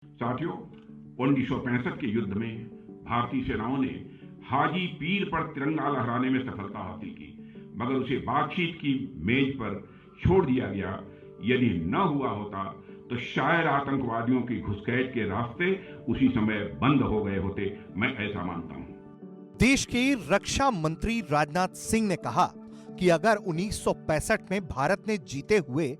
साथियों, 1965 के युद्ध में भारतीय सेनाओं ने हाजी पीर पर तिरंगा लहराने में सफलता हासिल की, मगर उसे बातचीत की मेज पर छोड़ दिया गया। यदि न हुआ होता तो शायद आतंकवादियों की घुसपैठ के रास्ते उसी समय बंद हो गए होते। मैं ऐसा मानता हूं। देश के रक्षा मंत्री राजनाथ सिंह ने कहा कि अगर 1965 में भारत ने जीते हुए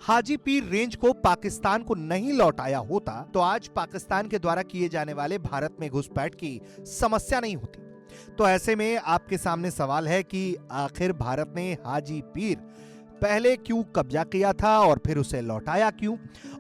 हाजी पीर रेंज को पाकिस्तान को नहीं लौटाया होता तो आज पाकिस्तान के द्वारा किए जाने वाले भारत में घुसपैठ की समस्या नहीं होती। तो ऐसे में आपके सामने सवाल है कि आखिर भारत ने हाजी पीर पहले क्यों कब्जा किया था और फिर उसे लौटाया क्यों,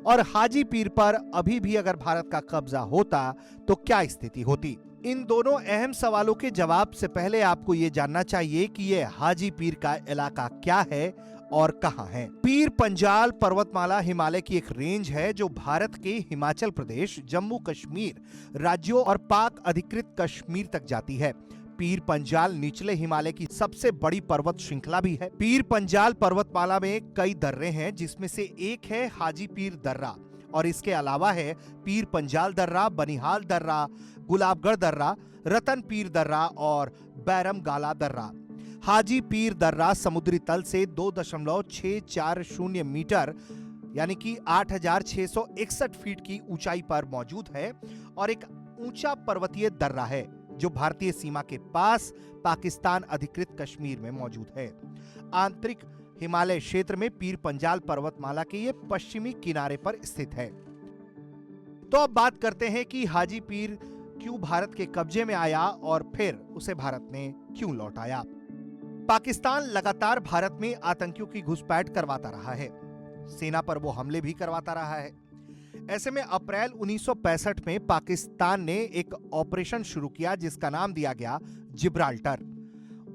और हाजी पीर पर अभी भी अगर भारत का कब्जा होता तो क्या स्थिति होती। इन दोनों अहम सवालों के जवाब से पहले आपको यह जानना चाहिए कि यह हाजी पीर का इलाका क्या है और कहां है। पीर पंजाल पर्वतमाला हिमालय की एक रेंज है जो भारत के हिमाचल प्रदेश, जम्मू कश्मीर राज्यों और पाक अधिकृत कश्मीर तक जाती है। पीर पंजाल निचले हिमालय की सबसे बड़ी पर्वत श्रृंखला भी है। पीर पंजाल पर्वतमाला में कई दर्रे हैं, जिसमें से एक है हाजी पीर दर्रा और इसके अलावा है पीर पंजाल दर्रा, बनिहाल दर्रा, गुलाबगढ़ दर्रा, रतन पीर दर्रा और बैरम गाला दर्रा। हाजी पीर दर्रा समुद्री तल से 2.640 मीटर यानी कि 8,661 फीट की ऊंचाई पर मौजूद है और एक ऊंचा पर्वतीय दर्रा है जो भारतीय सीमा के पास पाकिस्तान अधिकृत कश्मीर में मौजूद है। आंतरिक हिमालय क्षेत्र में पीर पंजाल पर्वतमाला के ये पश्चिमी किनारे पर स्थित है। तो अब बात करते हैं कि हाजी पीर क्यों भारत के कब्जे में आया और फिर उसे भारत ने क्यों लौटाया। पाकिस्तान लगातार भारत में आतंकियों की घुसपैठ करवाता रहा है, सेना पर वो हमले भी करवाता रहा है। ऐसे में अप्रैल 1965 में पाकिस्तान ने एक ऑपरेशन शुरू किया जिसका नाम दिया गया जिब्राल्टर।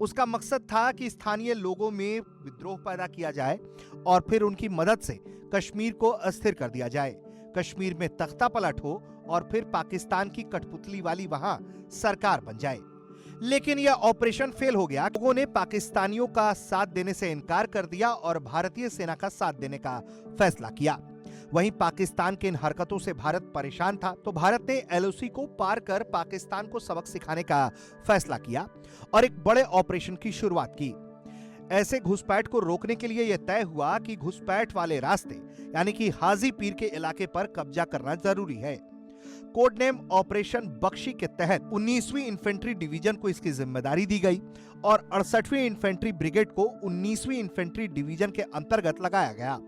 उसका मकसद था कि स्थानीय लोगों में विद्रोह पैदा किया जाए और फिर उनकी मदद से कश्मीर को अस्थिर कर दिया जाए, कश्मीर में तख्ता पलट हो और फिर पाकिस्तान की कठपुतली वाली वहां सरकार बन जाए। लेकिन यह ऑपरेशन फेल हो गया। लोगों ने पाकिस्तानियों का साथ देने से इनकार कर दिया और भारतीय सेना का साथ देने का फैसला किया। वहीं पाकिस्तान के इन हरकतों से भारत परेशान था, तो भारत ने एलओसी को पार कर पाकिस्तान को सबक सिखाने का फैसला किया और एक बड़े ऑपरेशन की शुरुआत की। ऐसे घुसपैठ को रोकने के लिए यह तय हुआ कि घुसपैठ वाले रास्ते यानी कि हाजी पीर के इलाके पर कब्जा करना जरूरी है। कोड नेम ऑपरेशन बख्शी के तहत 19वीं इन्फेंट्री डिवीजन को इसकी जिम्मेदारी दी गई और 68वीं इन्फेंट्री ब्रिगेड को 19वीं इन्फेंट्री डिवीजन के अंतर्गत लगाया गया।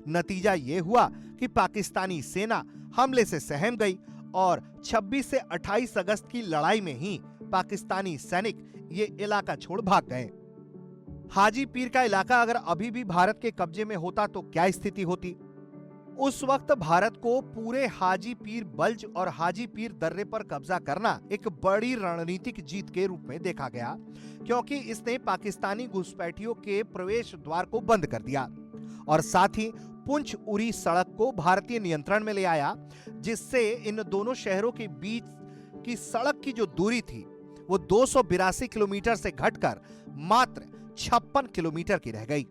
नतीजा यह हुआ कि पाकिस्तानी सेना हमले से सहम गई और 26 से 28 अगस्त की लड़ाई में ही पाकिस्तानी सैनिक ये इलाका छोड़ भाग गए। हाजी पीर का इलाका अगर अभी भी भारत के कब्जे में होता तो क्या स्थिति होती। उस वक्त भारत को पूरे हाजी पीर बल्ज और हाजी पीर दर्रे पर कब्जा करना एक बड़ी रणनीतिक जीत के रूप में देखा गया, क्योंकि इसने पाकिस्तानी घुसपैठियों के प्रवेश द्वार को बंद कर दिया और साथ ही पुंछ उरी सड़क को भारतीय नियंत्रण में ले आया, जिससे इन दोनों शहरों के बीच की सड़क की जो दूरी थी वो 282 किलोमीटर से घटकर मात्र 56 किलोमीटर की रह गई।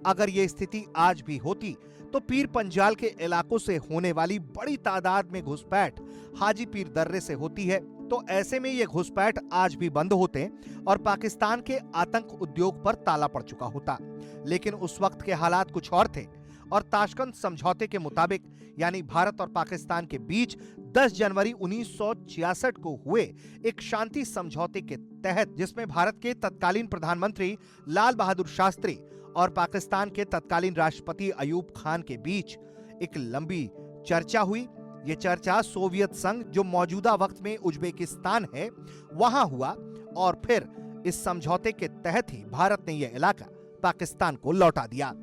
अगर ये स्थिति आज भी होती तो पीर पंजाल के इलाकों से होने वाली बड़ी तादाद में घुसपैठ हाजी पीर दर्रे से होती है, तो ऐसे में ये घुसपैठ आज भी बंद होते और पाकिस्तान के आतंक उद्योग पर ताला पड़ चुका होता। लेकिन उस वक्त के हालात कुछ और थे और ताशकंद समझौते के मुताबिक यानी भारत और पाकिस्तान के बीच 10 जनवरी 1966 को हुए एक शांति समझौते के तहत, जिसमें भारत के तत्कालीन प्रधानमंत्री लाल बहादुर शास्त्री और पाकिस्तान के तत्कालीन राष्ट्रपति अयूब खान के बीच एक लंबी चर्चा हुई। ये चर्चा सोवियत संघ, जो मौजूदा वक्त में उज्बेकिस्तान है, वहां हुआ और फिर इस समझौते के तहत ही भारत ने यह इलाका पाकिस्तान को लौटा दिया।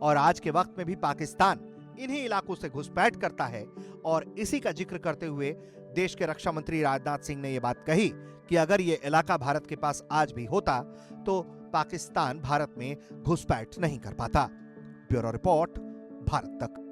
और आज के वक्त में भी पाकिस्तान इन्हीं इलाकों से घुसपैठ करता है और इसी का जिक्र करते हुए देश के रक्षा मंत्री राजनाथ सिंह ने यह बात कही कि अगर यह इलाका भारत के पास आज भी होता तो पाकिस्तान भारत में घुसपैठ नहीं कर पाता। ब्यूरो रिपोर्ट, भारत तक।